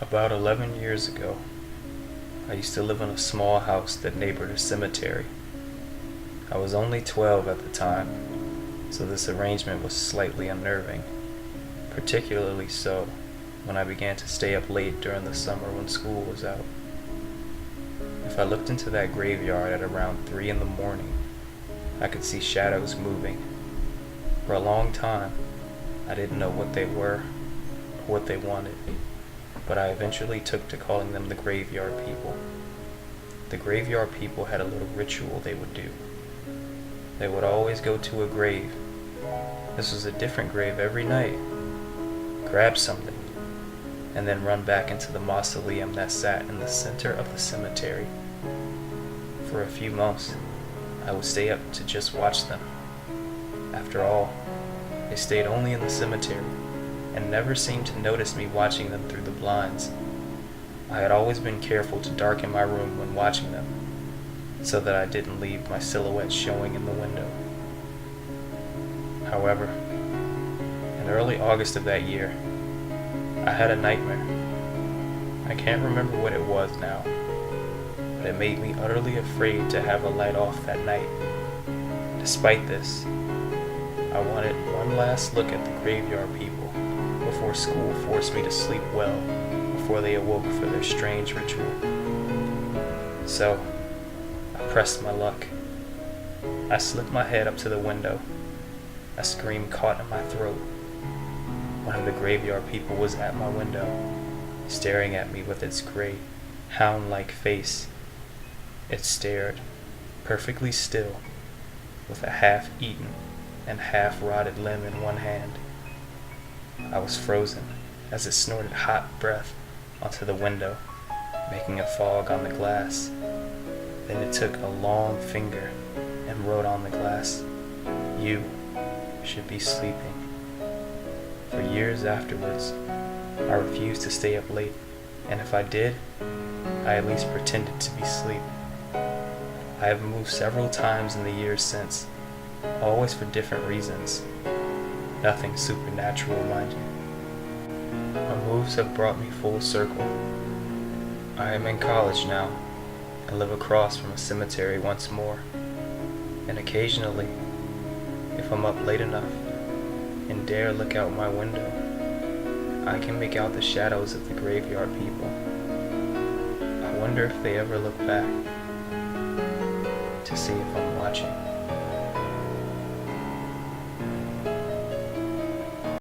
About 11 years ago, I used to live in a small house that neighbored a cemetery. I was only 12 at the time, so this arrangement was slightly unnerving, particularly so when I began to stay up late during the summer when school was out. If I looked into that graveyard at around 3 in the morning, I could see shadows moving. For a long time, I didn't know what they were or what they wanted, but I eventually took to calling them the graveyard people. The graveyard people had a little ritual they would do. They would always go to a grave. This was a different grave every night. Grab something, and then run back into the mausoleum that sat in the center of the cemetery. For a few months, I would stay up to just watch them. After all, they stayed only in the cemetery and never seemed to notice me watching them through the blinds. I had always been careful to darken my room when watching them, so that I didn't leave my silhouette showing in the window. However, in early August of that year, I had a nightmare. I can't remember what it was now, but it made me utterly afraid to have a light off that night. Despite this, I wanted one last look at the graveyard people before school forced me to sleep well before they awoke for their strange ritual. So, I pressed my luck. I slipped my head up to the window. A scream caught in my throat. One of the graveyard people was at my window, staring at me with its gray, hound-like face. It stared, perfectly still, with a half-eaten and half-rotted limb in one hand. I was frozen as it snorted hot breath onto the window, making a fog on the glass. Then it took a long finger and wrote on the glass, "You should be sleeping." For years afterwards, I refused to stay up late, and if I did, I at least pretended to be asleep. I have moved several times in the years since, always for different reasons. Nothing supernatural, mind you. My moves have brought me full circle. I am in college now, and live across from a cemetery once more. And occasionally, if I'm up late enough and dare look out my window, I can make out the shadows of the graveyard people. I wonder if they ever look back to see if I'm watching.